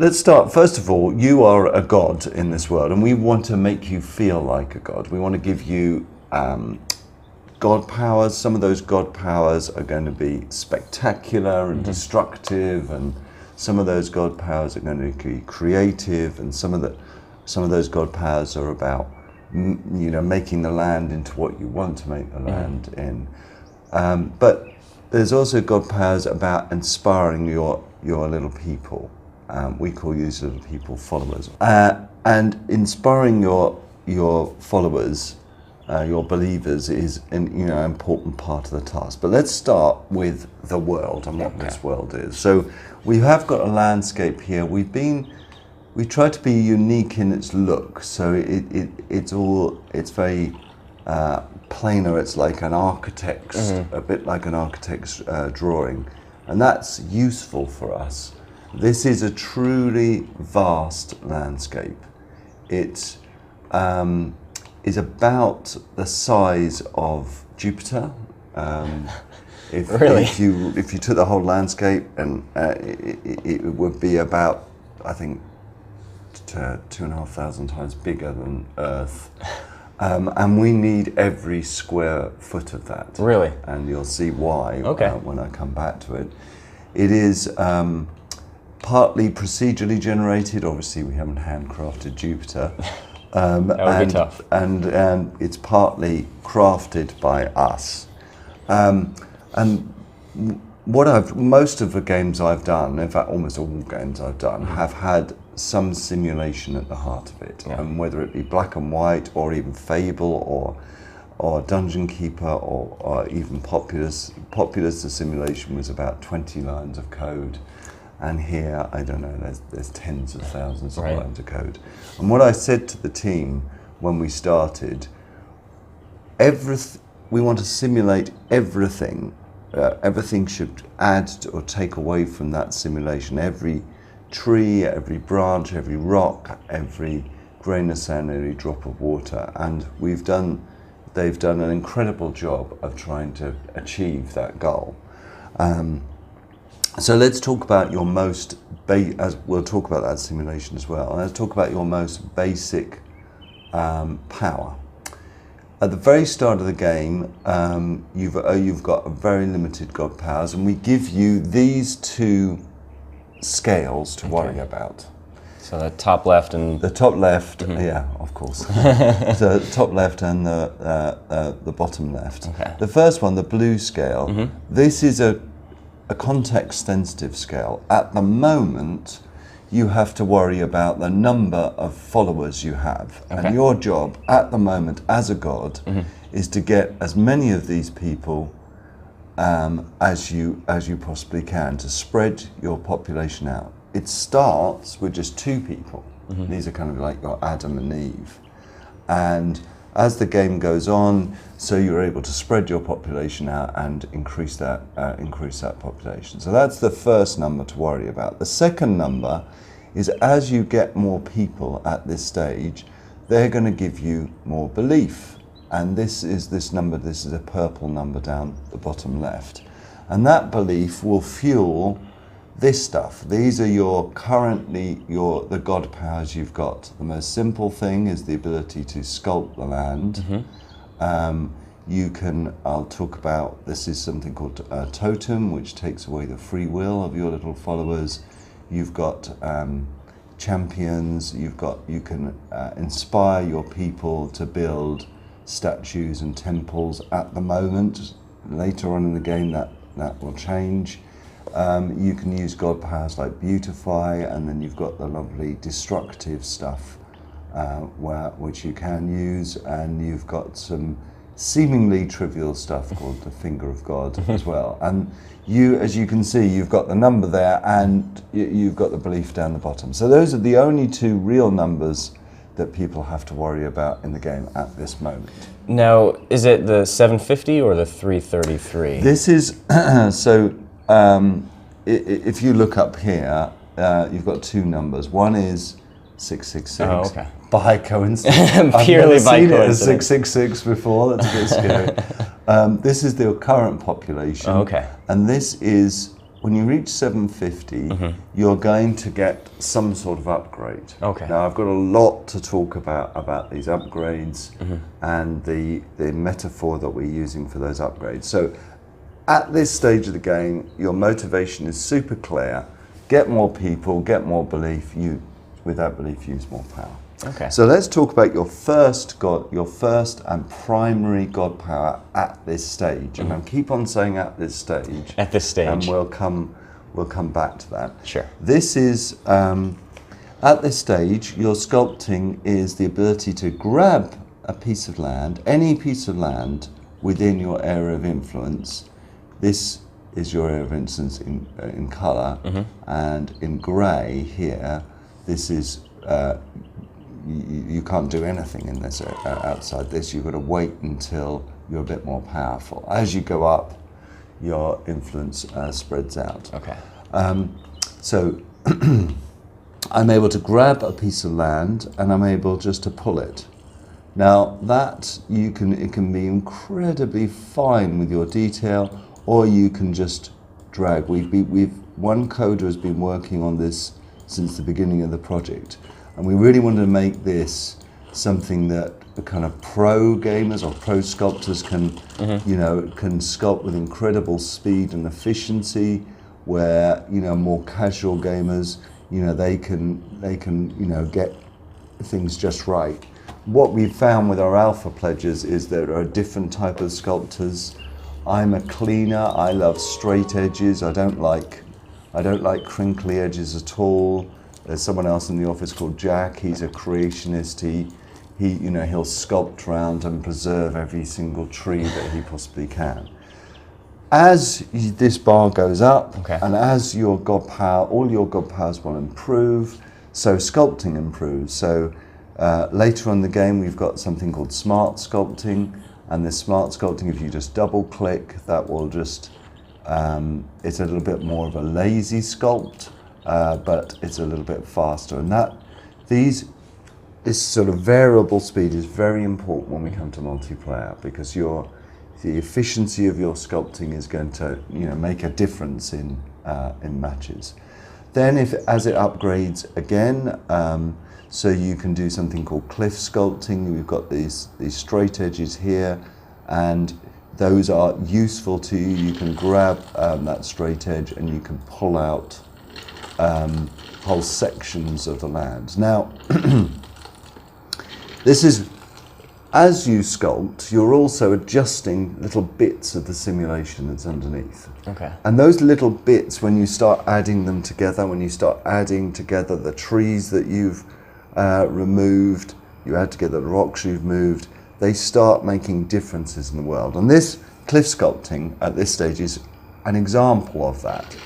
let's start. First of all, you are a god in this world, and we want to make you feel like a god. We want to give you god powers. Some of those god powers are going to be spectacular and destructive, and some of those god powers are going to be creative, and some of those god powers are about making the land into what you want to make the land in. But there's also god powers about inspiring your little people. We call these little people followers, and inspiring your followers, your believers, is an important part of the task. But let's start with the world and what this world is. So we have got a landscape here. We try to be unique in its look. So it's very planar. It's like an architect's, a bit like an architect's drawing, and that's useful for us. This is a truly vast landscape. It is about the size of Jupiter. If you took the whole landscape, and it would be about, I think, 2,500 times bigger than Earth. And we need every square foot of that. Really? And you'll see why when I come back to it. It is partly procedurally generated. Obviously, we haven't handcrafted Jupiter. That would be tough. And it's partly crafted by us. And most of the games I've done, in fact, almost all games I've done, have had some simulation at the heart of it. And whether it be Black and White, or even Fable, or Dungeon Keeper, or even Populous. Populous, the simulation was about 20 lines of code. And here, I don't know, there's tens of thousands of lines of code. And what I said to the team when we started, we want to simulate everything. Everything should add or take away from that simulation. Every tree, every branch, every rock, every grain of sand, every drop of water. And they've done an incredible job of trying to achieve that goal. So let's talk about your most, as we'll talk about that simulation as well. Let's talk about your most basic power. At the very start of the game, you've got a very limited god powers, and we give you these two scales to worry about. So the top left and the top left, yeah, of course. The top left and the bottom left. Okay. The first one, the blue scale. This is a context-sensitive scale. At the moment, you have to worry about the number of followers you have. And your job at the moment as a god is to get as many of these people as you possibly can, to spread your population out. It starts with just 2 people. These are kind of like your Adam and Eve. And as the game goes on, so you're able to spread your population out and increase that population. So that's the first number to worry about. The second number is, as you get more people at this stage, they're going to give you more belief. And this is a purple number down the bottom left. And that belief will fuel this stuff. These are the god powers you've got. The most simple thing is the ability to sculpt the land. I'll talk about, this is something called a totem, which takes away the free will of your little followers. You've got champions. You can inspire your people to build statues and temples at the moment. Later on in the game, that will change. You can use god powers like beautify, and then you've got the lovely destructive stuff which you can use, and you've got some seemingly trivial stuff called the finger of God as well. And as you can see, you've got the number there, and you've got the belief down the bottom. So those are the only 2 real numbers that people have to worry about in the game at this moment. Now, is it the 750 or the 333? This is if you look up here, you've got 2 numbers. One is 666. Oh, okay. By coincidence. Purely I've never by seen coincidence. it as 666 before. That's a bit scary. This is the current population. Oh, okay. And this is when you reach 750, you're going to get some sort of upgrade. Okay. Now, I've got a lot to talk about these upgrades and the metaphor that we're using for those upgrades. So at this stage of the game, your motivation is super clear. Get more people, get more belief. With that belief, use more power. Okay. So let's talk about your first and primary God power at this stage. And I'll keep on saying at this stage. At this stage. And we'll come back to that. Sure. This is, at this stage, your sculpting is the ability to grab a piece of land, any piece of land within your area of influence. This is your area of influence in colour, and in grey here, this is, you can't do anything in this outside this. You've got to wait until you're a bit more powerful. As you go up, your influence spreads out. Okay. So I'm able to grab a piece of land and I'm able just to pull it. Now that it can be incredibly fine with your detail, or you can just drag. One coder has been working on this since the beginning of the project, and we really wanted to make this something that the kind of pro gamers or pro sculptors can, can sculpt with incredible speed and efficiency, where, more casual gamers, they can get things just right. What we've found with our alpha pledges is there are different type of sculptors. I'm a cleaner. I love straight edges. I don't like crinkly edges at all. There's someone else in the office called Jack. He's a creationist. He'll sculpt around and preserve every single tree that he possibly can. As this bar goes up, and as your God power, all your God powers will improve, so sculpting improves. So later on in the game, we've got something called smart sculpting, and this smart sculpting, if you just double click, that will just, it's a little bit more of a lazy sculpt, but it's a little bit faster. And this sort of variable speed is very important when we come to multiplayer, because the efficiency of your sculpting is going to make a difference in matches. Then as it upgrades again, so you can do something called cliff sculpting. We've got these straight edges here, and those are useful to you. You can grab that straight edge and you can pull out whole sections of the land. Now, this is, as you sculpt, you're also adjusting little bits of the simulation that's underneath. Okay. And those little bits, when you start adding them together, when you start adding together the trees that you've removed, you add together the rocks you've moved, they start making differences in the world. And this cliff sculpting at this stage is an example of that.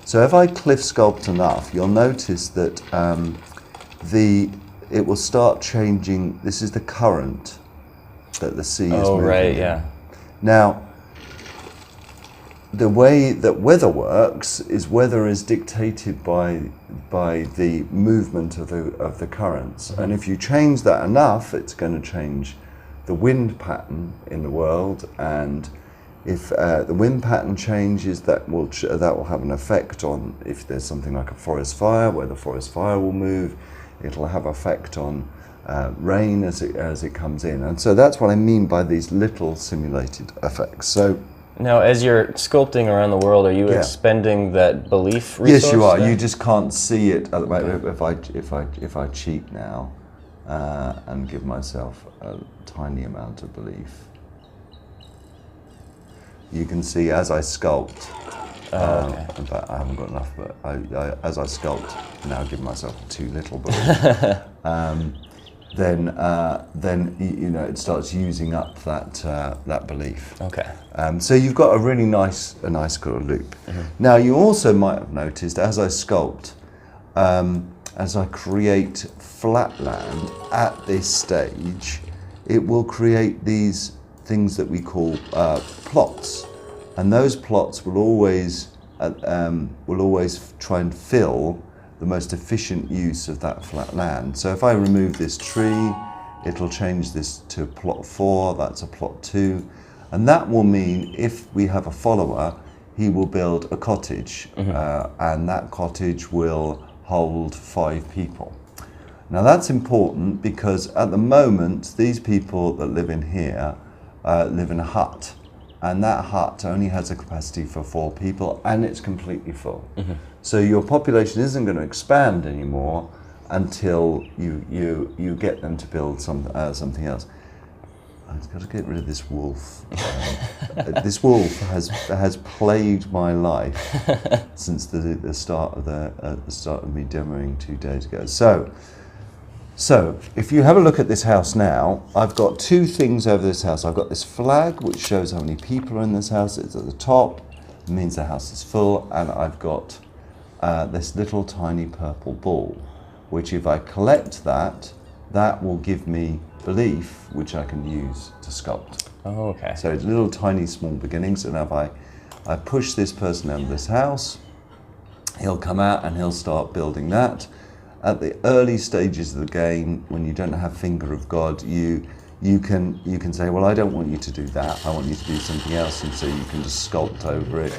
So if I cliff sculpt enough, you'll notice that it will start changing. This is the current that the sea is moving. Oh, right, in. yeah. Now, the way that weather works is weather is dictated by the movement of the currents. And if you change that enough, it's going to change the wind pattern in the world. And if the wind pattern changes, that will have an effect on, if there's something like a forest fire, where the forest fire will move. It'll have effect on rain as it comes in. And so that's what I mean by these little simulated effects. So now, as you're sculpting around the world, are you expending that belief resource? Yes, you are. Then? You just can't see it at the moment. If I cheat now and give myself a tiny amount of belief, you can see as I sculpt. In fact, I haven't got enough, but as I sculpt, now give myself too little belief. Then it starts using up that belief. Okay. So you've got a really nice kind of loop. Now you also might have noticed as I sculpt, as I create flat land at this stage, it will create these things that we call plots, and those plots will always try and fill the most efficient use of that flat land. So if I remove this tree, it'll change this to plot 4, that's a plot 2. And that will mean if we have a follower, he will build a cottage, and that cottage will hold 5 people. Now that's important because at the moment, these people that live in here live in a hut, and that hut only has a capacity for 4 people, and it's completely full. So your population isn't going to expand anymore until you get them to build something else. I've got to get rid of this wolf. This wolf has plagued my life since the start of me demoing 2 days ago. So if you have a look at this house now, I've got 2 things over this house. I've got this flag which shows how many people are in this house. It's at the top, it means the house is full, and I've got this little tiny purple ball, which if I collect that will give me belief, which I can use to sculpt. Oh, okay. So it's little tiny small beginnings, and if I push this person out of this house, he'll come out and he'll start building that. At the early stages of the game, when you don't have Finger of God, you can say, well, I don't want you to do that, I want you to do something else, and so you can just sculpt over it.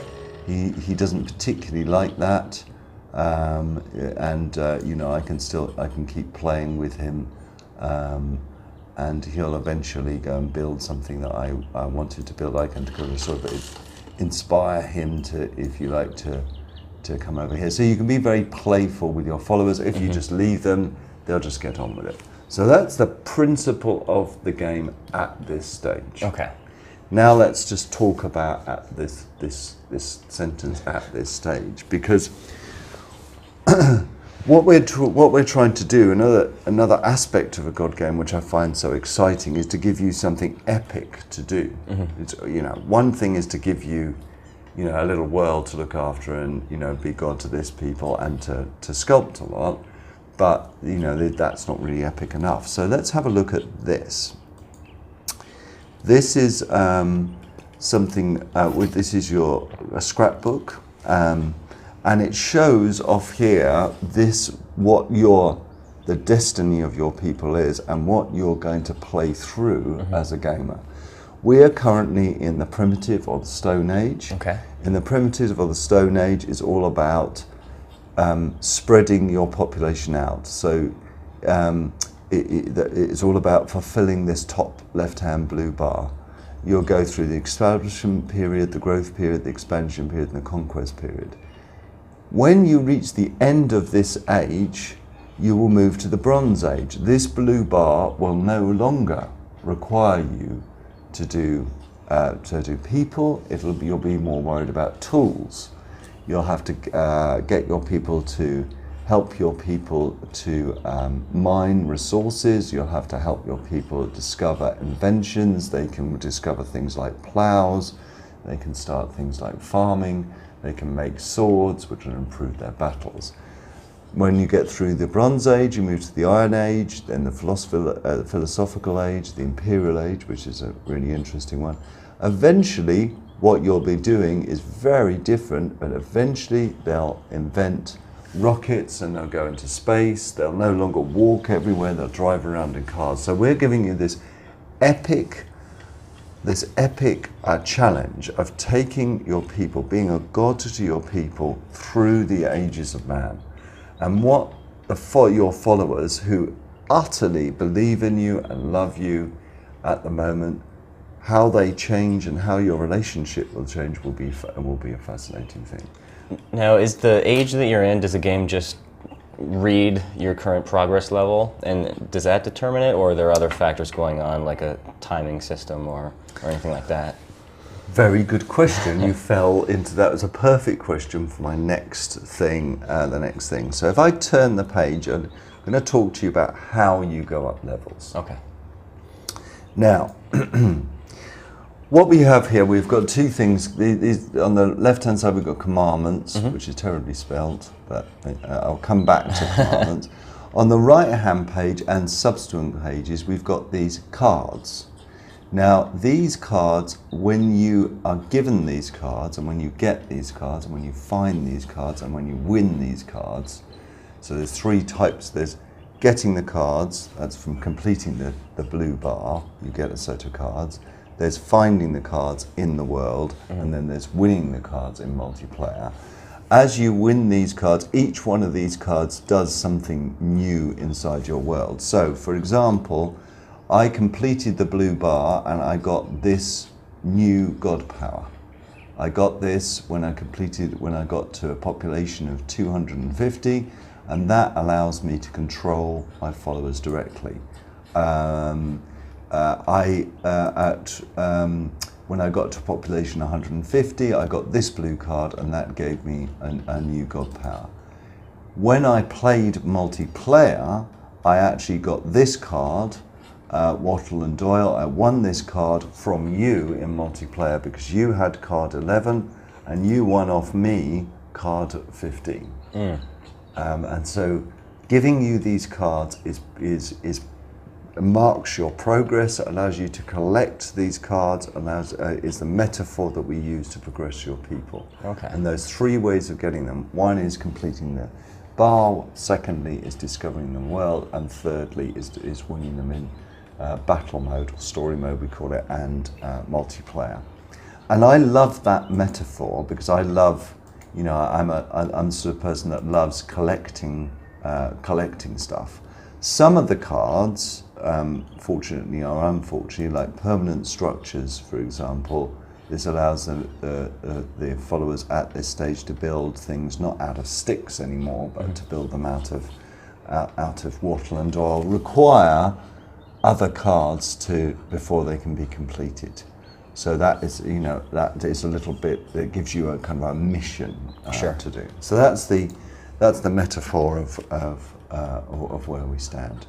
He doesn't particularly like that, you know, I can keep playing with him, and he'll eventually go and build something that I wanted to build. I can sort of inspire him to, if you like, to come over here. So you can be very playful with your followers. If you just leave them, they'll just get on with it. So that's the principle of the game at this stage. Okay. Now let's just talk about at this sentence at this stage, because what we're trying to do, another aspect of a God game which I find so exciting, is to give you something epic to do. It's, you know, one thing is to give you, you know, a little world to look after and, you know, be God to this people and to sculpt a lot, but, you know, that's not really epic enough. So let's have a look at this. This is something. This is a scrapbook, and it shows off here what the destiny of your people is and what you're going to play through as a gamer. We are currently in the primitive or the Stone Age. Okay. In the primitive or the Stone Age is all about spreading your population out. So it's all about fulfilling this top left-hand blue bar. You'll go through the establishment period, the growth period, the expansion period, and the conquest period. When you reach the end of this age, you will move to the Bronze Age. This blue bar will no longer require you to do people. You'll be more worried about tools. You'll have to get your people to help your people to mine resources. You'll have to help your people discover inventions. They can discover things like plows. They can start things like farming. They can make swords, which will improve their battles. When you get through the Bronze Age, you move to the Iron Age, then the philosophical age, the Imperial Age, which is a really interesting one. Eventually, what you'll be doing is very different, but eventually they'll invent rockets and they'll go into space. They'll no longer walk everywhere, they'll drive around in cars. So we're giving you this epic challenge of taking your people, being a god to your people through the ages of man. And what your followers who utterly believe in you and love you at the moment, how they change and how your relationship will change will be a fascinating thing. Now, is the age that you're in, does the game just read your current progress level, and does that determine it, or are there other factors going on, like a timing system or anything like that? Very good question. You fell into that. It was a perfect question for my next thing, the next thing. So if I turn the page, I'm going to talk to you about how you go up levels. Okay. Now, what we have here, we've got 2 things. On the left-hand side, we've got commandments, which is terribly spelled, but I'll come back to commandments. On the right-hand page and subsequent pages, we've got these cards. Now, these cards, when you are given these cards, and when you get these cards, and when you find these cards, and when you win these cards, so there's 3 types. There's getting the cards, that's from completing the blue bar, you get a set of cards. there's finding the cards in the world, and then there's winning the cards in multiplayer. As you win these cards, each one of these cards does something new inside your world. So, for example, I completed the blue bar and I got this new god power. I got this when I got to a population of 250, and that allows me to control my followers directly. When I got to population 150, I got this blue card, and that gave me a new god power. When I played multiplayer, I actually got this card, Wattle and Doyle. I won this card from you in multiplayer because you had card 11, and you won off me card 15. And so, giving you these cards is marks your progress, allows you to collect these cards, is the metaphor that we use to progress your people. Okay. And those three ways of getting them: one is completing the bar, secondly is discovering the world, and thirdly is winning them in battle mode, or story mode we call it, and multiplayer. And I love that metaphor because I love, I'm the sort of person that loves collecting stuff. Some of the cards, fortunately or unfortunately, like permanent structures, for example, this allows the followers at this stage to build things not out of sticks anymore, but to build them out of Wattle and Doyle, require other cards before they can be completed. So that is, that is a little bit, that gives you a kind of a mission to do. So that's the metaphor of where we stand.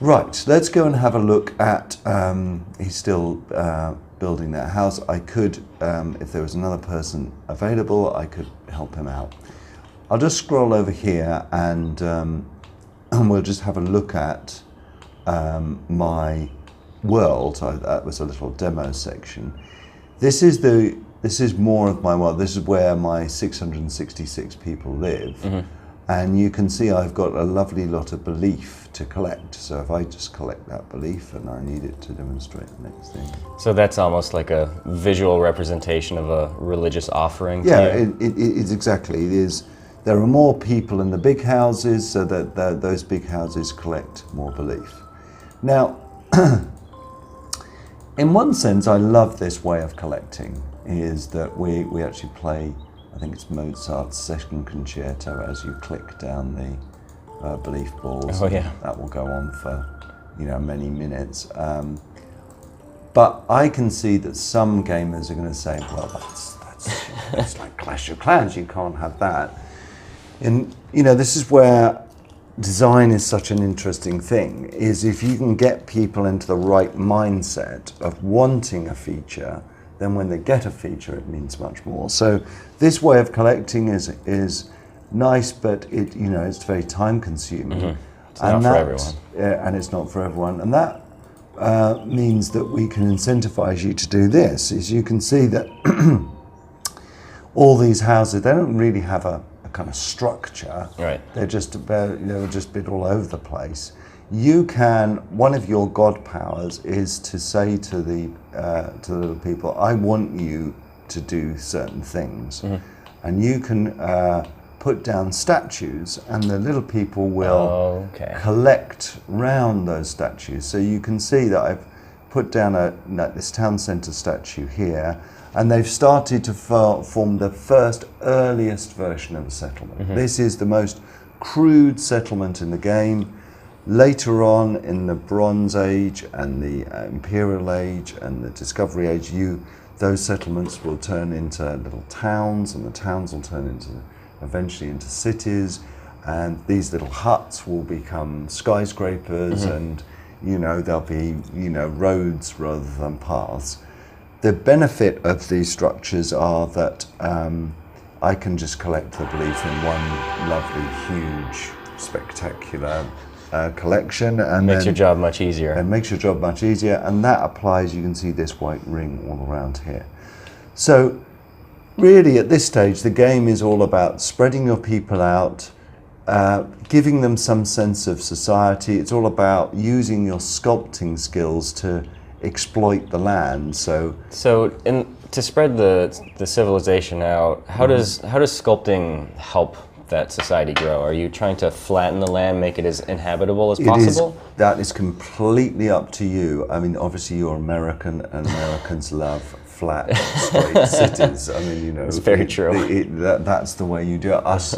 Right, let's go and have a look at, he's still building that house. I could, if there was another person available, I could help him out. I'll just scroll over here and we'll just have a look at my world. That was a little demo section. This is more of my world. This is where my 666 people live. And you can see I've got a lovely lot of belief to collect. So if I just collect that belief, and I need it to demonstrate the next thing. So that's almost like a visual representation of a religious offering. Yeah, it's exactly. It is. There are more people in the big houses, so that those big houses collect more belief. Now, in one sense, I love this way of collecting, is that we actually play, I think it's Mozart's second concerto, as you click down the belief balls. Oh yeah. That will go on for, many minutes. But I can see that some gamers are going to say, well, that's like Clash of Clans, you can't have that. And, this is where design is such an interesting thing, is if you can get people into the right mindset of wanting a feature, then when they get a feature, it means much more. So this way of collecting is nice, but it's very time consuming. It's not for everyone. And it's not for everyone. And that means that we can incentivize you to do this, is you can see that all these houses, they don't really have a kind of structure. Right. They're just about, just a bit all over the place. You can, one of your God powers is to say to the little people, I want you to do certain things. And you can put down statues, and the little people will collect round those statues. So you can see that I've put down this town centre statue here, and they've started to form the first earliest version of a settlement. This is the most crude settlement in the game. Later on in the Bronze Age and the Imperial Age and the Discovery Age, those settlements will turn into little towns, and the towns will turn eventually into cities, and these little huts will become skyscrapers, and there'll be roads rather than paths. The benefit of these structures are that I can just collect the belief in one lovely, huge, spectacular collection, and makes your job much easier. And makes your job much easier, and that applies. You can see this white ring all around here. So, really, at this stage, the game is all about spreading your people out, giving them some sense of society. It's all about using your sculpting skills to exploit the land. So to spread the civilization out, how does sculpting help that society grow? Are you trying to flatten the land, make it as inhabitable as possible? That is completely up to you. I mean, obviously you're American, and Americans love flat, straight cities. I mean, you know, it's very true. That's the way you do it. Us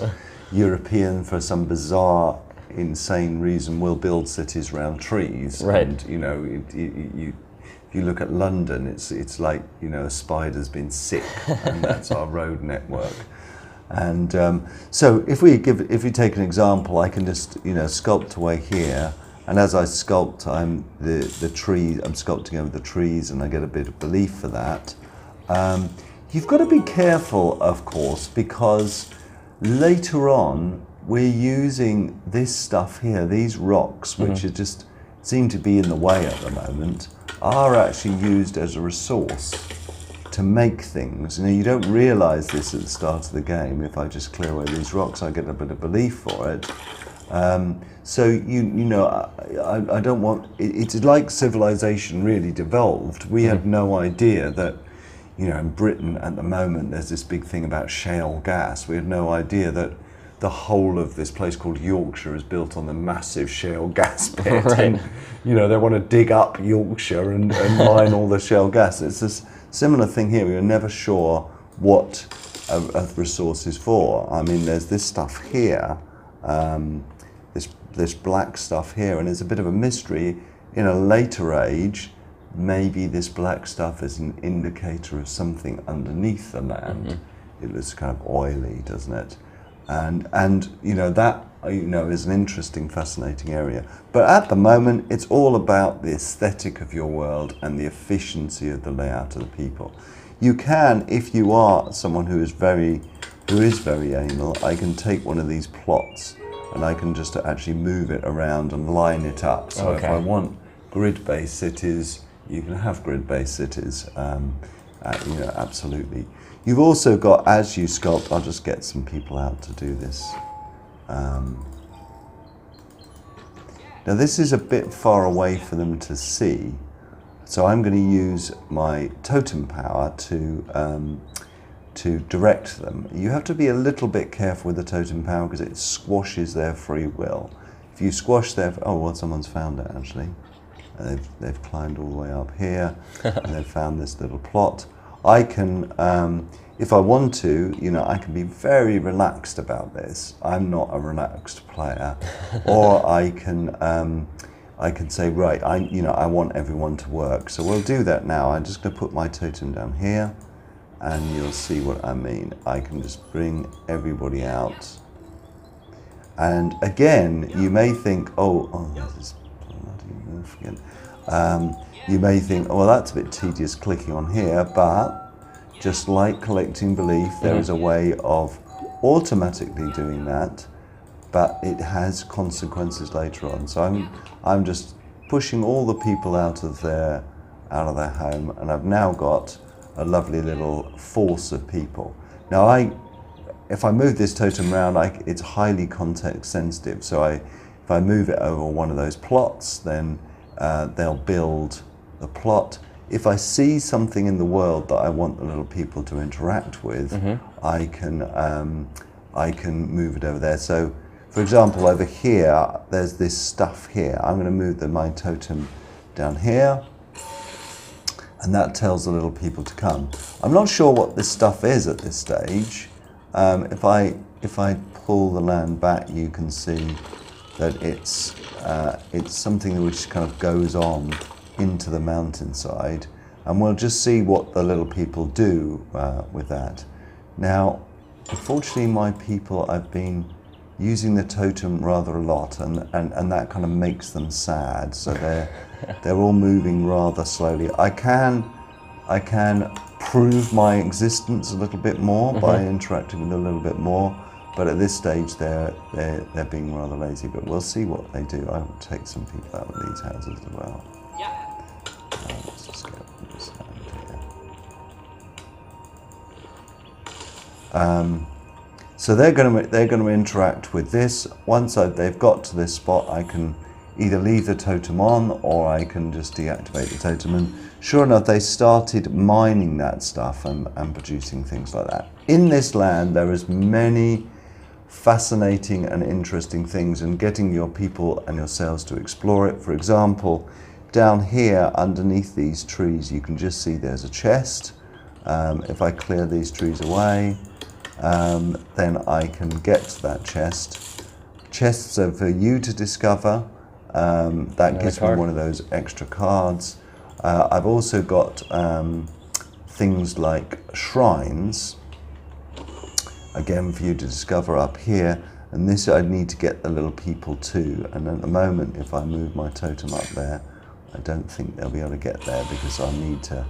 European, for some bizarre, insane reason, will build cities around trees. Right. And you know, if you look at London, it's like, you know, a spider's been sick, and that's our road network. And so if we take an example, I can just, you know, sculpt away here, and as I sculpt, I'm sculpting over the trees, and I get a bit of belief for that. You've got to be careful, of course, because later on we're using this stuff here, these rocks, which are just seem to be in the way at the moment, are actually used as a resource to make things. You know, you don't realise this at the start of the game. If I just clear away these rocks, I get a bit of belief for it. So you know, I don't want. It's like civilization really devolved. We had no idea that, you know, in Britain at the moment there's this big thing about shale gas. We had no idea that the whole of this place called Yorkshire is built on the massive shale gas pit. Right. And, you know, they want to dig up Yorkshire and mine all the shale gas. It's this similar thing here. We were never sure what a resource is for. I mean, there's this stuff here, this black stuff here, and it's a bit of a mystery. In a later age, maybe this black stuff is an indicator of something underneath the land. It looks kind of oily, doesn't it? And you know, that, you know, is an interesting, fascinating area. But at the moment, it's all about the aesthetic of your world and the efficiency of the layout of the people. You can, if you are someone who is very anal, I can take one of these plots and I can just actually move it around and line it up. So if I want grid-based cities, you can have grid-based cities. You know, absolutely. You've also got, as you sculpt, I'll just get some people out to do this. Now this is a bit far away for them to see, so I'm going to use my totem power to direct them. You have to be a little bit careful with the totem power because it squashes their free will. If you squash their, oh well, someone's found it actually. They've climbed all the way up here and they've found this little plot. I can, if I want to, you know, I can be very relaxed about this. I'm not a relaxed player. Or I can say, right, I want everyone to work. So we'll do that now. I'm just going to put my totem down here, and you'll see what I mean. I can just bring everybody out. And again, you may think, oh, this is bloody move again. You may think, oh, well, that's a bit tedious clicking on here, but just like collecting belief, there is a way of automatically doing that, but it has consequences later on. So I'm just pushing all the people out of their home, and I've now got a lovely little force of people. Now, if I move this totem around, it's highly context sensitive. So if I move it over one of those plots, then they'll build the plot. If I see something in the world that I want the little people to interact with, I can move it over there. So, for example, over here, there's this stuff here. I'm going to move my totem down here, and that tells the little people to come. I'm not sure what this stuff is at this stage. If I pull the land back, you can see that it's something which kind of goes on into the mountainside, and we'll just see what the little people do with that. Now, unfortunately, my people, I've been using the totem rather a lot, and that kind of makes them sad. So they're all moving rather slowly. I can prove my existence a little bit more by interacting with them a little bit more. But at this stage, they're being rather lazy. But we'll see what they do. I will take some people out of these houses as well. Let's just get this hand here. So they're going to interact with this. Once they've got to this spot, I can either leave the totem on or I can just deactivate the totem. And sure enough, they started mining that stuff and producing things like that. In this land, there is many fascinating and interesting things, and getting your people and yourselves to explore it. For example, down here underneath these trees, you can just see there's a chest. If I clear these trees away, then I can get to that chest. Chests are for you to discover. That gives me one of those extra cards. I've also got things like shrines, again for you to discover up here, and this I need to get the little people to, and at the moment if I move my totem up there, I don't think they'll be able to get there because I'll need to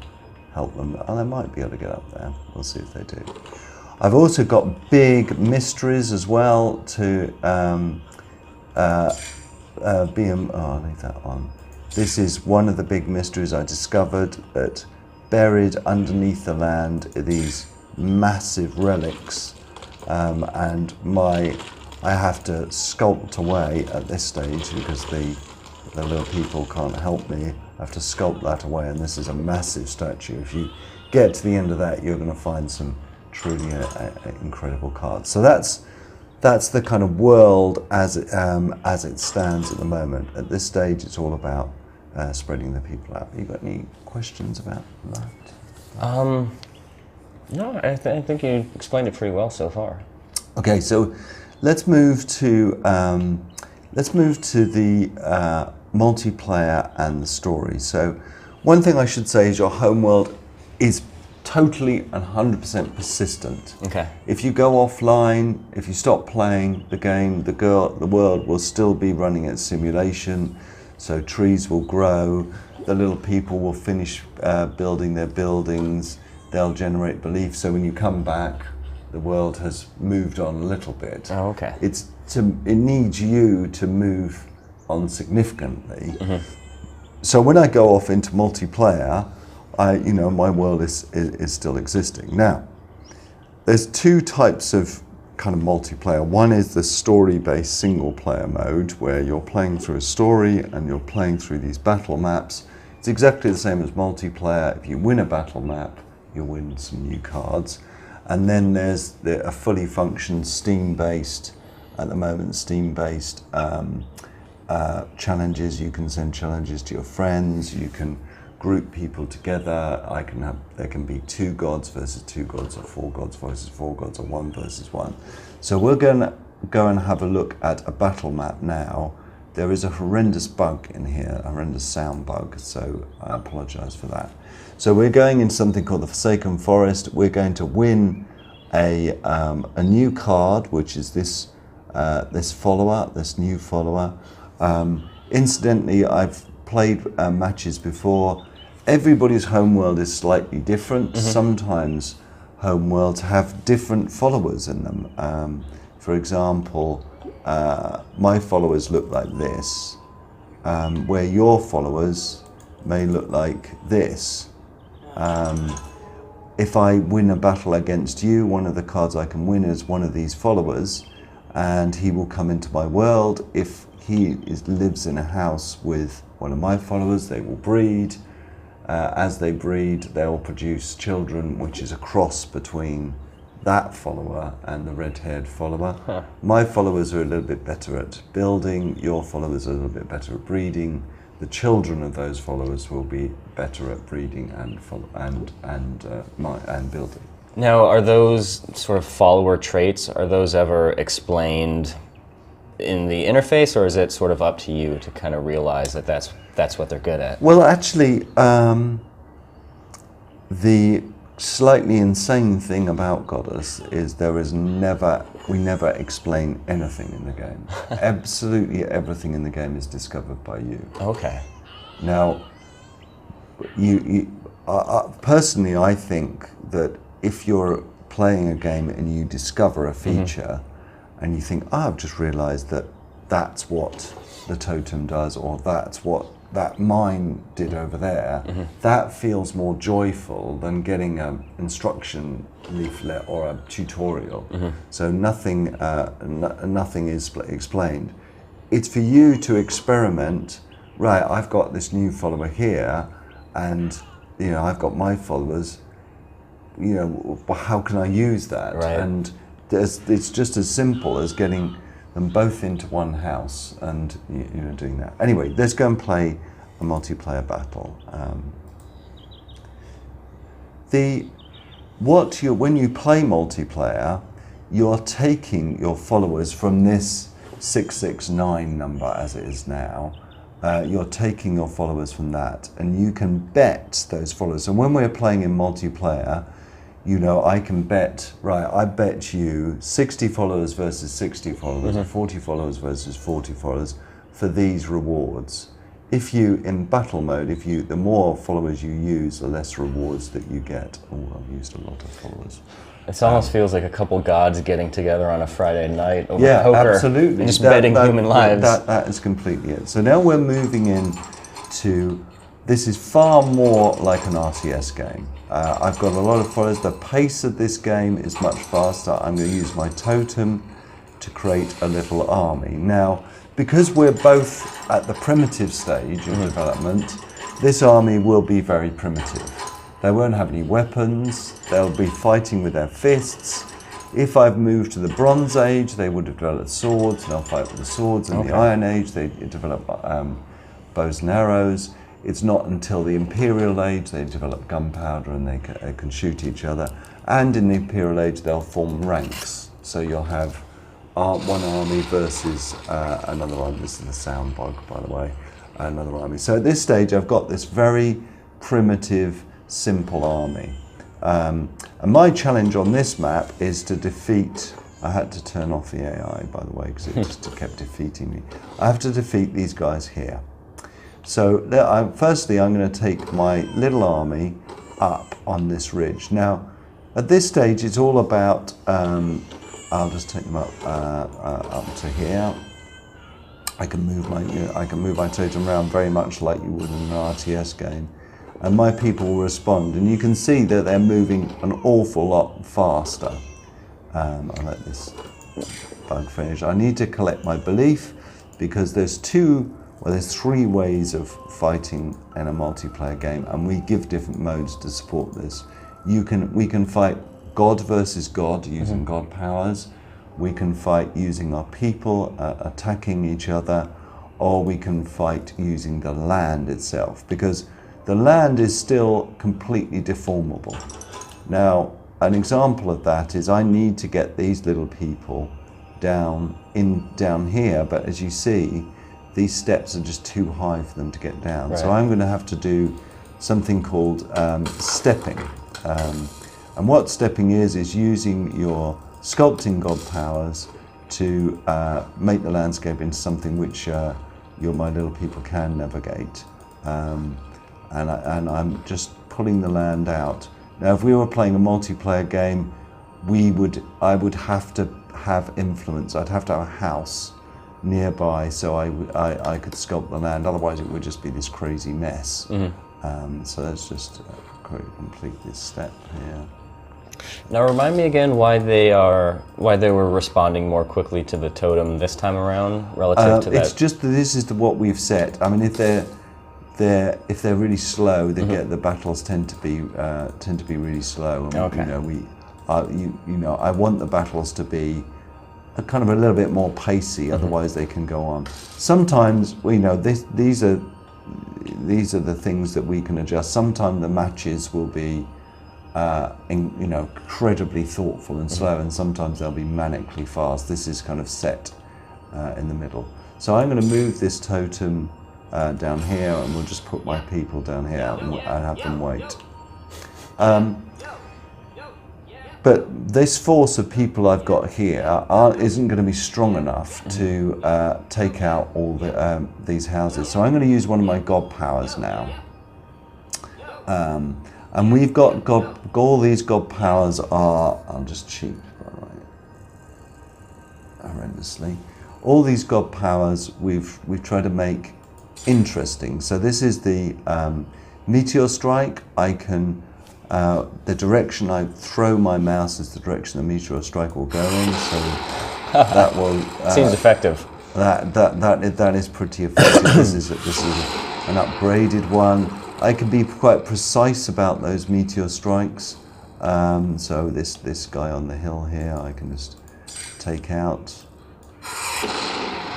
help them. Oh, they might be able to get up there. We'll see if they do. I've also got big mysteries as well to I'll leave that on. This is one of the big mysteries I discovered, that buried underneath the land are these massive relics, and I have to sculpt away at this stage because the little people can't help me. I have to sculpt that away, and this is a massive statue. If you get to the end of that, you're going to find some truly incredible cards. So that's the kind of world as it stands at the moment. At this stage, it's all about spreading the people out. You got any questions about that? No, I think you explained it pretty well so far. Okay, so let's move to the multiplayer and the story. So one thing I should say is your homeworld is totally and 100% persistent. Okay. If you go offline, if you stop playing the game, the world will still be running its simulation. So trees will grow, the little people will finish building their buildings, they'll generate belief. So when you come back, the world has moved on a little bit. Oh, okay. It needs you to move on significantly. Mm-hmm. So when I go off into multiplayer, my world is still existing. Now, there's two types of kind of multiplayer. One is the story-based single-player mode, where you're playing through a story and you're playing through these battle maps. It's exactly the same as multiplayer. If you win a battle map, you win some new cards. And then there's a fully functioned Steam-based, at the moment, Steam-based challenges. You can send challenges to your friends. You can group people together. There can be 2 gods versus 2 gods, or 4 gods versus 4 gods, or 1 versus 1. So we're going to go and have a look at a battle map now. There is a horrendous bug in here, a horrendous sound bug, so I apologize for that. So we're going into something called the Forsaken Forest. We're going to win a new card, which is this new follower. Incidentally, I've played matches before. Everybody's homeworld is slightly different. Mm-hmm. Sometimes homeworlds have different followers in them. For example, my followers look like this, where your followers may look like this. If I win a battle against you, one of the cards I can win is one of these followers, and he will come into my world. If he lives in a house with one of my followers, they will breed. As they breed, they'll produce children, which is a cross between that follower and the red-haired follower. Huh. My followers are a little bit better at building, your followers are a little bit better at breeding. The children of those followers will be better at breeding and building. Now, are those sort of follower traits, are those ever explained in the interface, or is it sort of up to you to kind of realize that that's what they're good at? Well, actually, the slightly insane thing about GODUS is we never explain anything in the game. Absolutely everything in the game is discovered by you. Okay. Now, personally, I think that if you're playing a game and you discover a feature, mm-hmm. and you think, I've just realized that that's what the totem does, or that's what that mine did over there, mm-hmm. that feels more joyful than getting an instruction leaflet or a tutorial. Mm-hmm. So nothing is explained. it's for you to experiment. Right, I've got this new follower here, and I've got my followers. How can I use that? Right. And it's just as simple as getting them both into one house and doing that. Anyway, let's go and play a multiplayer battle. When you play multiplayer, you're taking your followers from this 669 number as it is now. You're taking your followers from that, and you can bet those followers. And when we're playing in multiplayer, I can bet, right, I bet you 60 followers versus 60 followers, or 40 followers versus 40 followers for these rewards. In battle mode, the more followers you use, the less rewards that you get. Oh, I've used a lot of followers. It almost feels like a couple gods getting together on a Friday night over poker. Yeah, absolutely. And just betting human lives. That is completely it. So now we're moving in to, this is far more like an RTS game. I've got a lot of followers. The pace of this game is much faster. I'm going to use my totem to create a little army. Now, because we're both at the primitive stage of development, this army will be very primitive. They won't have any weapons. They'll be fighting with their fists. If I've moved to the Bronze Age, they would have developed swords. They'll fight with the swords. In the Iron Age, they develop bows and arrows. It's not until the Imperial Age they develop gunpowder and they can shoot each other. And in the Imperial Age, they'll form ranks. So you'll have one army versus another army. This is the sound bug, by the way. Another army. So at this stage, I've got this very primitive, simple army. And my challenge on this map is to defeat, I had to turn off the AI, by the way, because it just kept defeating me. I have to defeat these guys here. So firstly, I'm going to take my little army up on this ridge. Now, at this stage, it's all about, I'll just take them up to here. I can move my totem around very much like you would in an RTS game. And my people will respond, and you can see that they're moving an awful lot faster. I'll let this bug finish. I need to collect my belief, because there's three ways of fighting in a multiplayer game, and we give different modes to support this. We can fight God versus God using God powers. We can fight using our people attacking each other, or we can fight using the land itself, because the land is still completely deformable. Now, an example of that is I need to get these little people down here, but as you see, these steps are just too high for them to get down. Right. So I'm going to have to do something called stepping. And what stepping is using your sculpting God powers to make the landscape into something which my little people can navigate. And I'm just pulling the land out. Now, if we were playing a multiplayer game, I would have to have influence. I'd have to have a house nearby so I could sculpt the land. Otherwise, it would just be this crazy mess. So let's just complete this step here. Now, remind me again why they were responding more quickly to the totem this time around relative to that. It's just that this is what we've set. I mean, if they're really slow, the battles tend to be really slow. And, I want the battles to be kind of a little bit more pacey. Otherwise, they can go on. Sometimes, these are the things that we can adjust. Sometimes the matches will be, incredibly thoughtful and slow, and sometimes they'll be manically fast. This is kind of set in the middle. So I'm going to move this totem down here, and we'll just put my people down here and have them wait. But this force of people I've got here isn't going to be strong enough to take out all these houses. So I'm going to use one of my God powers now. And we've got all these God powers I'll just cheat, by the way, horrendously. All these God powers we've tried to make interesting. So this is the Meteor Strike. I can, the direction I throw my mouse is the direction the Meteor Strike will go in. So that will... Seems effective. That is pretty effective. This is an upgraded one. I can be quite precise about those meteor strikes. So this guy on the hill here, I can just take out.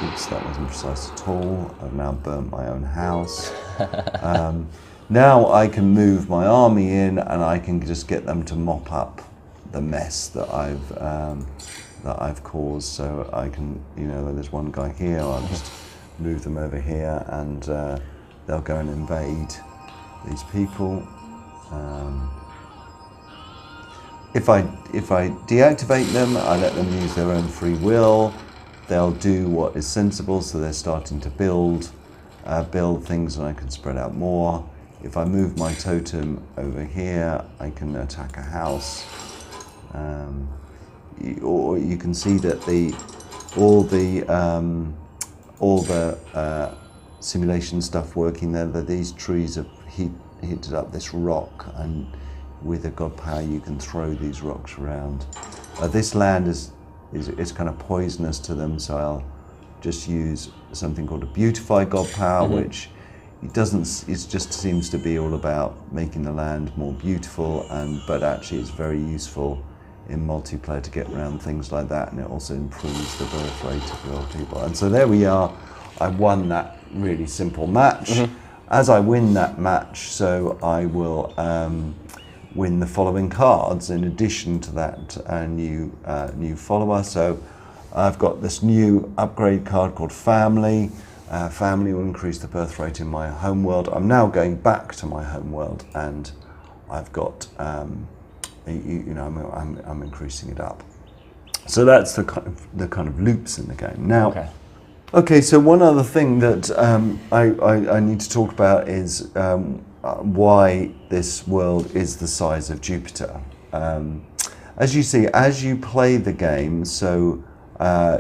Oops, that wasn't precise at all. I've now burnt my own house. Now I can move my army in, and I can just get them to mop up the mess that I've caused. So I can, there's one guy here. I'll just move them over here, and they'll go and invade these people. If I deactivate them, I let them use their own free will. They'll do what is sensible, so they're starting to build things, and I can spread out more. If I move my totem over here, I can attack a house. Or you can see that all the simulation stuff working there, that these trees have heated up this rock, and with a god power you can throw these rocks around. This land is kind of poisonous to them, so I'll just use something called a beautify god power, which it just seems to be all about making the land more beautiful, but actually it's very useful in multiplayer to get around things like that, and it also improves the birth rate of your people. And so there we are. I won that really simple match. As I win that match, so I will win the following cards in addition to that new follower. So I've got this new upgrade card called Family. Family will increase the birth rate in my home world. I'm now going back to my home world, and I've got I'm increasing it up. So that's the kind of loops in the game. Now, okay. So one other thing that I need to talk about is why this world is the size of Jupiter. As you see, as you play the game, so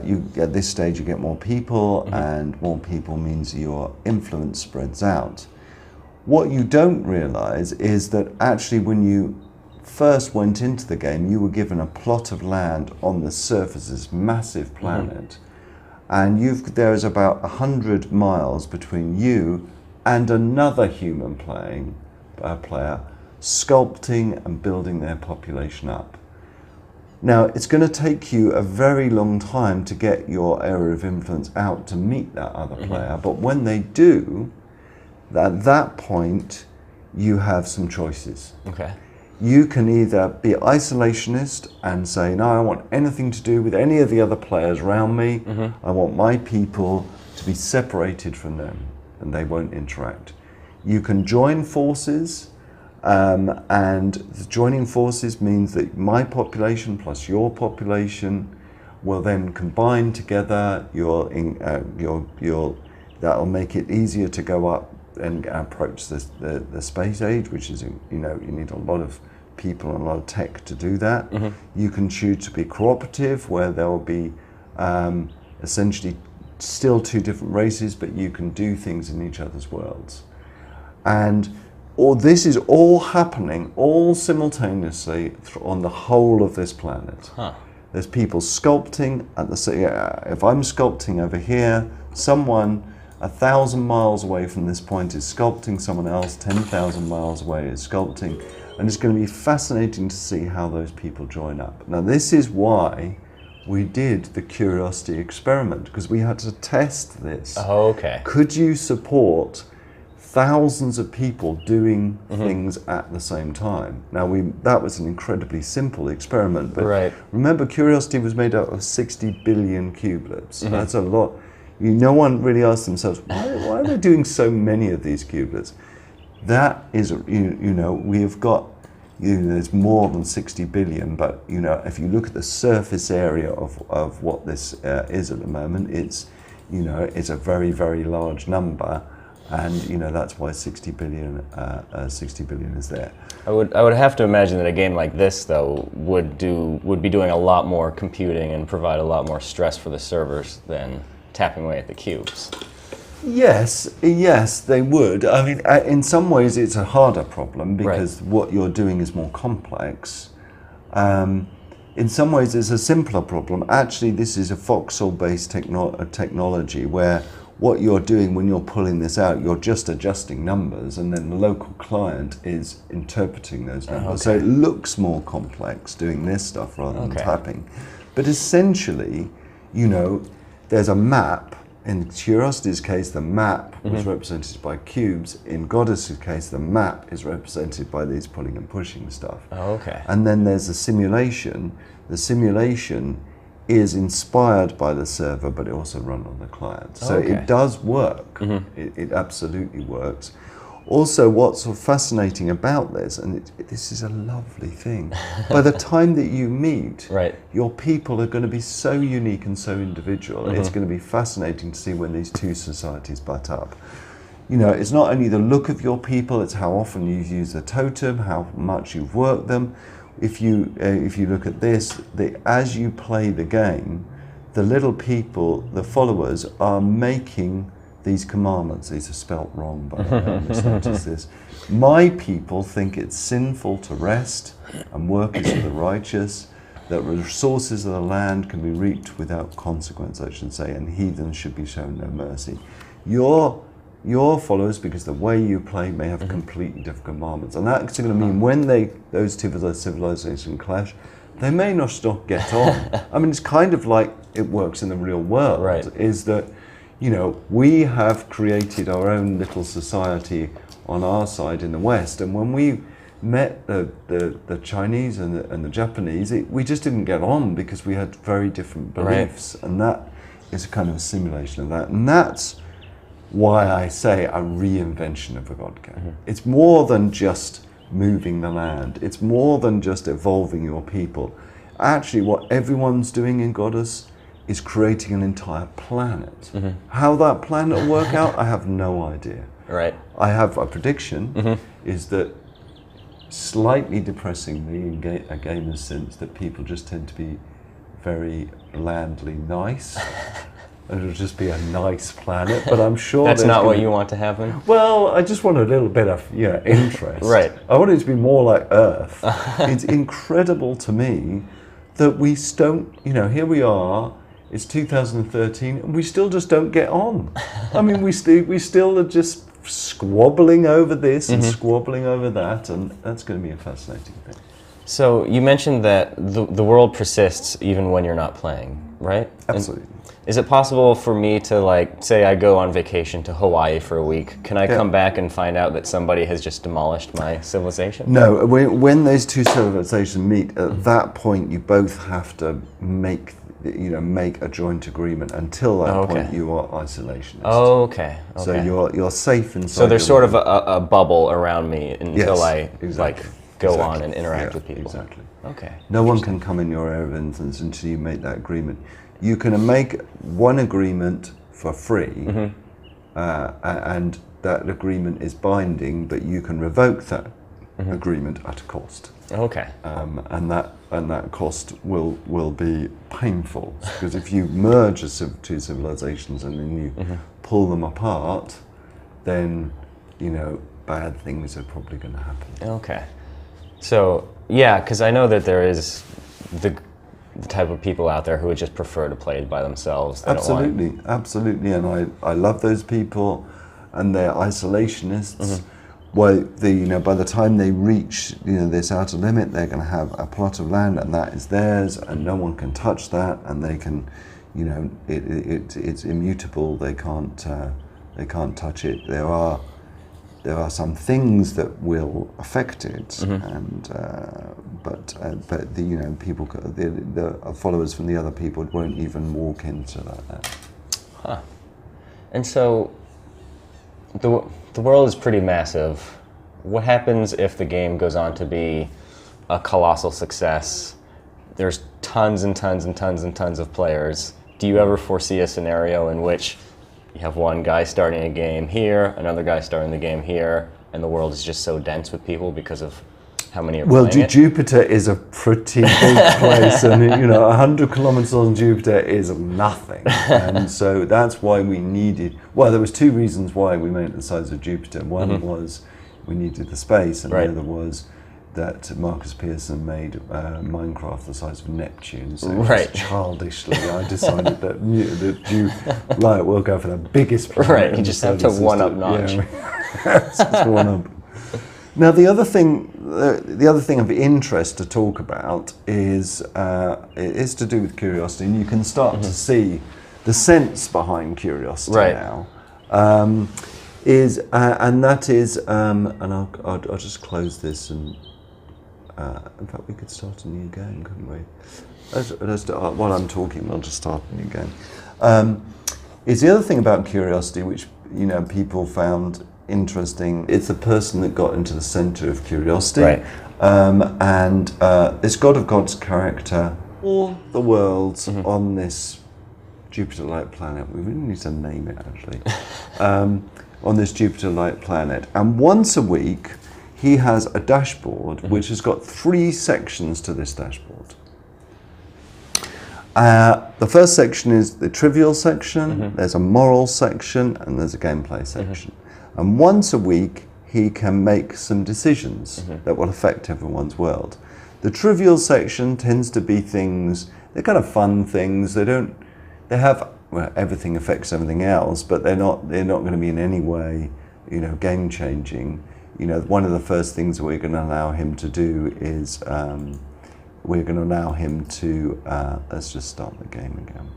you at this stage you get more people, and more people means your influence spreads out. What you don't realize is that actually when you first went into the game, you were given a plot of land on the surface of this massive planet, and there is about 100 miles between you and another human player sculpting and building their population up. Now, it's going to take you a very long time to get your area of influence out to meet that other player, but when they do, at that point, you have some choices. You can either be isolationist and say, no, I don't want anything to do with any of the other players around me. I want my people to be separated from them, and they won't interact. You can join forces, and joining forces means that my population plus your population will then combine together. That'll make it easier to go up and approach the space age, which is, you need a lot of people and a lot of tech to do that. You can choose to be cooperative, where there will be essentially still two different races, but you can do things in each other's worlds. And this is all happening all simultaneously on the whole of this planet. There's people sculpting at if I'm sculpting over here, someone 1,000 miles away from this point is sculpting, someone else 10,000 miles away is sculpting, and it's going to be fascinating to see how those people join up. Now, this is why we did the curiosity experiment, because we had to test this. Could you support thousands of people doing things at the same time? Now, that was an incredibly simple experiment, but remember, curiosity was made up of 60 billion cubelets. That's a lot. No one really asked themselves, why are they doing so many of these cubelets? That is, we have got, there's more than 60 billion, but, if you look at the surface area of what this is at the moment, it's a very, very large number. And that's why 60 billion is there. I would have to imagine that a game like this, though, would be doing a lot more computing and provide a lot more stress for the servers than tapping away at the cubes. Yes, they would. I mean, in some ways, it's a harder problem because what you're doing is more complex. in some ways it's a simpler problem. Actually, this is a voxel-based technology where what you're doing when you're pulling this out, you're just adjusting numbers, and then the local client is interpreting those numbers. So it looks more complex doing this stuff rather than tapping. But essentially, you know, there's a map. In Curiosity's case, the map was represented by cubes. In GODUS's case, the map is represented by these pulling and pushing stuff. And then there's a simulation. The simulation is inspired by the server, but it also runs on the client. So it does work. It absolutely works. Also, what's so fascinating about this, and this is a lovely thing, by the time that you meet, your people are going to be so unique and so individual. It's going to be fascinating to see when these two societies butt up. You know, it's not only the look of your people, it's how often you use the totem, how much you've worked them. If you look at this, as you play the game, the little people, the followers, are making these commandments. These are spelt wrong, but I just noticed this. My people think it's sinful to rest, and work is for the righteous, that resources of the land can be reaped without consequence, I should say, and heathens should be shown no mercy. Your followers, because the way you play may have completely different commandments, and that's going to mean when those two civilizations clash, they may not get on. I mean, it's kind of like it works in the real world. Is that, you know, we have created our own little society on our side in the West, and when we met the Chinese and the Japanese, we just didn't get on because we had very different beliefs, and that is a kind of a simulation of that, and that's why I say a reinvention of a God game. It's more than just moving the land. It's more than just evolving your people. Actually, what everyone's doing in GODUS is creating an entire planet. How that planet will work out, I have no idea. I have a prediction, is that slightly depressingly, in a gamer's sense, that people just tend to be very blandly nice. It'll just be a nice planet, but I'm sure that's not what you want to happen. Well, I just want a little bit of interest. I want it to be more like Earth. It's incredible to me that we don't. You know, here we are. It's 2013, and we still just don't get on. I mean, we still are just squabbling over this and squabbling over that, and that's going to be a fascinating thing. So you mentioned that the world persists even when you're not playing, right? Absolutely. Is it possible for me to, like, say I go on vacation to Hawaii for a week, can I come back and find out that somebody has just demolished my civilization? No, when those two civilizations meet, at that point you both have to make a joint agreement. Until that point you are isolationists. So you're safe inside. So there's sort of a bubble around me until I go on and interact with people. Exactly. No one can come in your area of influence until you make that agreement. You can make one agreement for free, and that agreement is binding, but you can revoke that agreement at a cost. And that cost will be painful, because if you merge two civilizations and then you pull them apart, then bad things are probably going to happen. So yeah, because I know that there is the type of people out there who would just prefer to play by themselves. Absolutely, and I love those people, and they're isolationists. Well, by the time they reach this outer limit, they're going to have a plot of land, and that is theirs, and no one can touch that, and they can, it's immutable. They can't touch it. There are some things that will affect it, and but the people, the followers from the other people won't even walk into that. And so the world is pretty massive. What happens if the game goes on to be a colossal success? There's tons and tons and tons and tons of players. Do you ever foresee a scenario in which you have one guy starting a game here, another guy starting the game here, and the world is just so dense with people because of how many are playing it? Jupiter is a pretty big place, and 100 kilometers on Jupiter is nothing. And so that's why we needed, there was two reasons why we made it the size of Jupiter. One was we needed the space, and the other was that Marcus Pearson made Minecraft the size of Neptune. So right. Childishly, I decided that you we'll go for the biggest planet. Right, you just have to one-up notch. Yeah, it's just one up. Now, the other thing of interest to talk about is to do with curiosity, and you can start to see the sense behind curiosity now. And that is, and I'll just close this, and in fact we could start a new game, couldn't we? While I'm talking, I'll just start a new game. Is the other thing about curiosity, which people found interesting. It's the person that got into the centre of curiosity, right. And this God of God's character, all the worlds on this Jupiter-like planet. We really need to name it actually. On this Jupiter-like planet, and once a week he has a dashboard which has got 3 sections to this dashboard. The first section is the trivial section, there's a moral section, and there's a gameplay section. And once a week he can make some decisions that will affect everyone's world. The trivial section tends to be things, they're kind of fun things, well, everything affects everything else, but they're not going to be in any way, game changing. One of the first things we're going to allow him to do is we're going to allow him to let's just start the game again.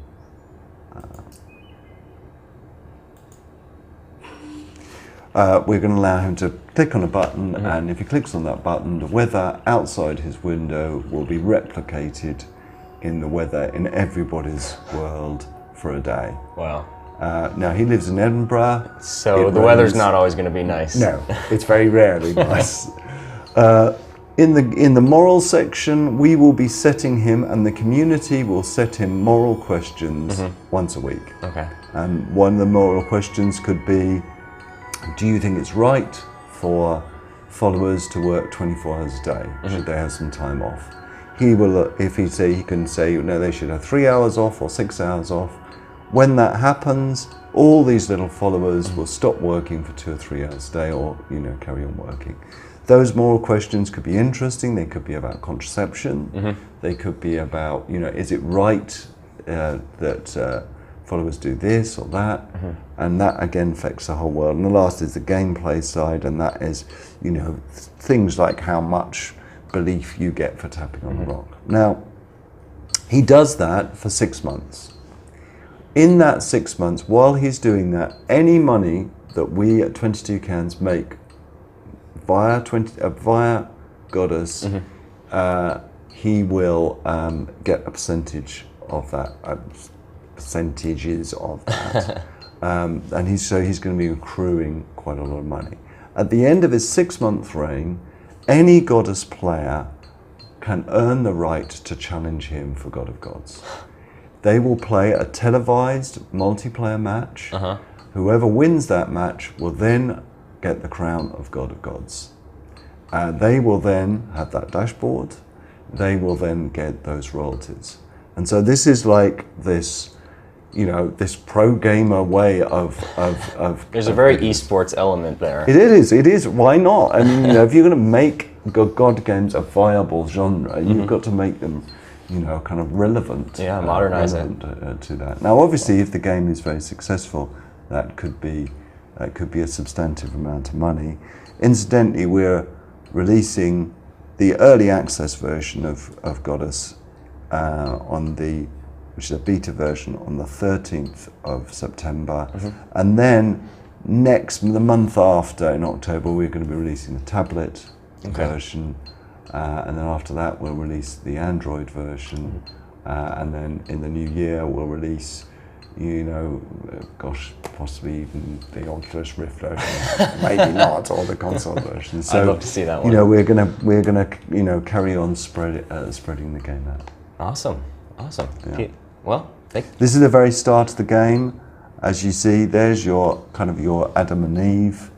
We're going to allow him to click on a button, and if he clicks on that button, the weather outside his window will be replicated in the weather in everybody's world for a day. Wow. Now he lives in Edinburgh. So the weather's not always going to be nice. No, it's very rarely nice. In the moral section, we will be setting him, and the community will set him moral questions once a week. Okay. And one of the moral questions could be, do you think it's right for followers to work 24 hours a day? Should they have some time off? He will, he can say, no, they should have 3 hours off or 6 hours off. When that happens, all these little followers will stop working for 2 or 3 hours a day, or carry on working. Those moral questions could be interesting. They could be about contraception. They could be about, is it right that followers do this or that? And that again affects the whole world. And the last is the gameplay side, and that is, things like how much belief you get for tapping on the rock. Now, he does that for 6 months. In that 6 months, while he's doing that, any money that we at 22 Cans make via GODUS, he will get a percentage of that, percentages of that. And he's going to be accruing quite a lot of money. At the end of his 6-month reign, any GODUS player can earn the right to challenge him for God of Gods. They will play a televised multiplayer match. Whoever wins that match will then get the crown of God of Gods. They will then have that dashboard. They will then get those royalties. And so this is like this, this pro gamer way of There's a very esports element there. It is. Why not? I mean, if you're going to make God games a viable genre, you've got to make them, kind of relevant. Yeah, modernize it to that. Now, obviously, if the game is very successful, that could be a substantive amount of money. Incidentally, we're releasing the early access version of GODUS which is a beta version, on the 13th of September. And then the month after, in October, we're going to be releasing the tablet version. And then after that, we'll release the Android version. And then in the new year, we'll release, possibly even the Oculus Rift version. Maybe not, or the console version. So, I'd love to see that one. We're gonna carry on spreading the game out. Awesome. Yeah. Well, this is the very start of the game. As you see, there's your Adam and Eve,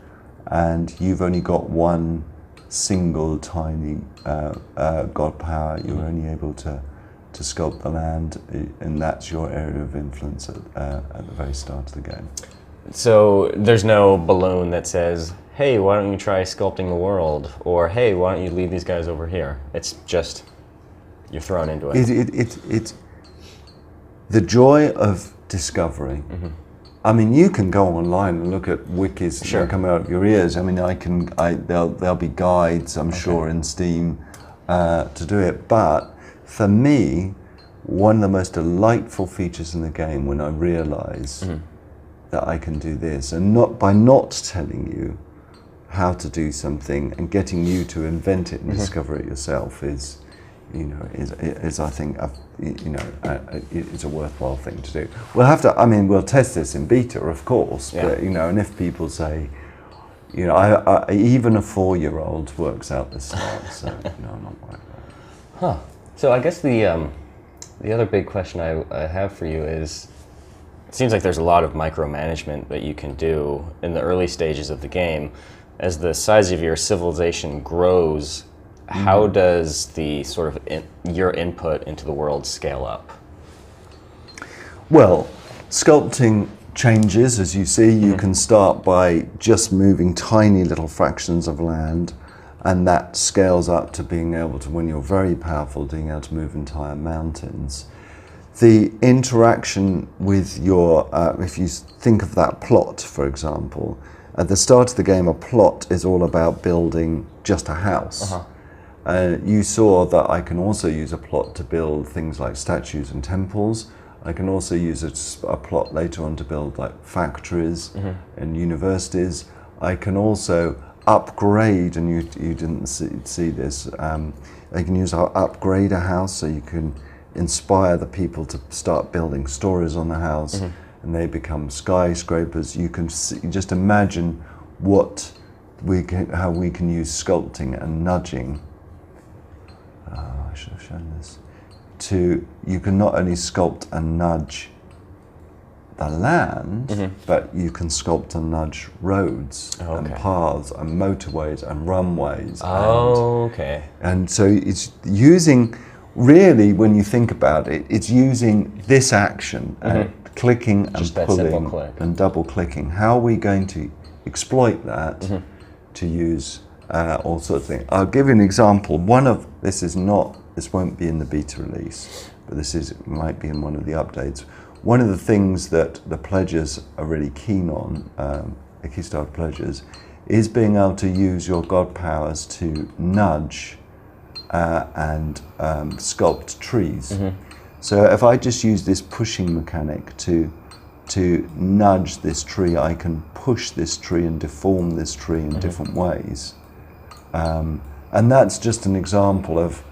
and you've only got one single tiny God power. You're only able to sculpt the land, and that's your area of influence at the very start of the game. So there's no balloon that says, hey, why don't you try sculpting the world? Or, hey, why don't you leave these guys over here? It's just, you're thrown into it. It's the joy of discovery. I mean, you can go online and look at wikis Sure. that come out of your ears. I mean, there'll be guides, I'm sure, in Steam to do it. But for me, one of the most delightful features in the game when I realize that I can do this, and not telling you how to do something and getting you to invent it and discover it yourself is I think it's a worthwhile thing to do. We'll have to. I mean, we'll test this in beta, of course. Yeah. But and if people say, I even a 4-year-old works out this smart, so I'm not worried about it. Huh. So I guess the other big question I have for you is, it seems like there's a lot of micromanagement that you can do in the early stages of the game. As the size of your civilization grows, how does the sort of your input into the world scale up? Well, sculpting changes, as you see. You can start by just moving tiny little fractions of land, and that scales up to being able to, when you're very powerful, being able to move entire mountains. The interaction with your, if you think of that plot, for example, at the start of the game, a plot is all about building just a house. You saw that I can also use a plot to build things like statues and temples. I can also use a plot later on to build like factories and universities. I can also upgrade, and you didn't see this, I can upgrade a house, so you can inspire the people to start building stories on the house, and they become skyscrapers. You can just imagine how we can use sculpting and nudging. I should have shown this. You can not only sculpt and nudge the land, but you can sculpt and nudge roads and paths and motorways and runways. Okay. And so it's using, really, when you think about it, it's using this action and clicking and Just that pulling simple click. and double clicking. How are we going to exploit that to use all sorts of things? I'll give you an example. This won't be in the beta release, but might be in one of the updates. One of the things that the pledgers are really keen on, the Kickstarter pledgers, is being able to use your God powers to nudge and sculpt trees. So if I just use this pushing mechanic to nudge this tree, I can push this tree and deform this tree in different ways. And that's just an example of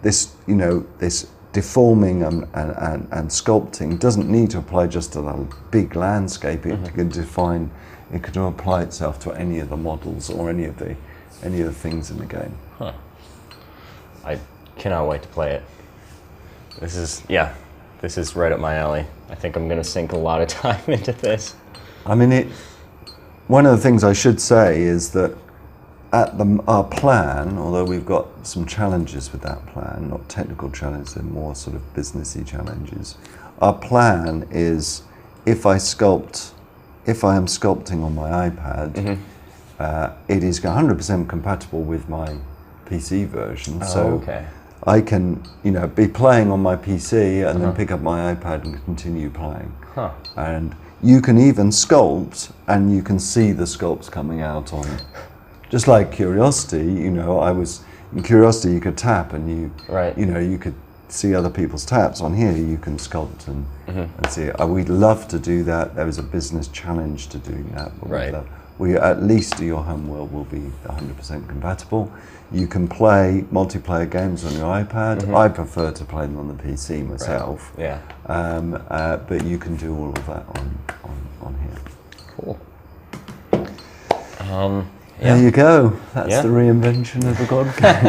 this deforming and sculpting doesn't need to apply just to the big landscape. It can apply itself to any of the models or any of the things in the game. I cannot wait to play it. This is right up my alley. I think I'm going to sink a lot of time into this. I mean, one of the things I should say is that our plan, although we've got some challenges with that plan, not technical challenges, they're more sort of businessy challenges. Our plan is, if I am sculpting on my iPad, it is 100% compatible with my PC version. I can, be playing on my PC and then pick up my iPad and continue playing. And you can even sculpt, and you can see the sculpts coming out on it. Just like Curiosity, in Curiosity you could tap and you could see other people's taps. On here you can sculpt and see. We'd love to do that. There is a business challenge to doing that. But we at least do your homeworld will be 100% compatible. You can play multiplayer games on your iPad. I prefer to play them on the PC myself. But you can do all of that on here. Cool. There you go. That's the reinvention of the God game.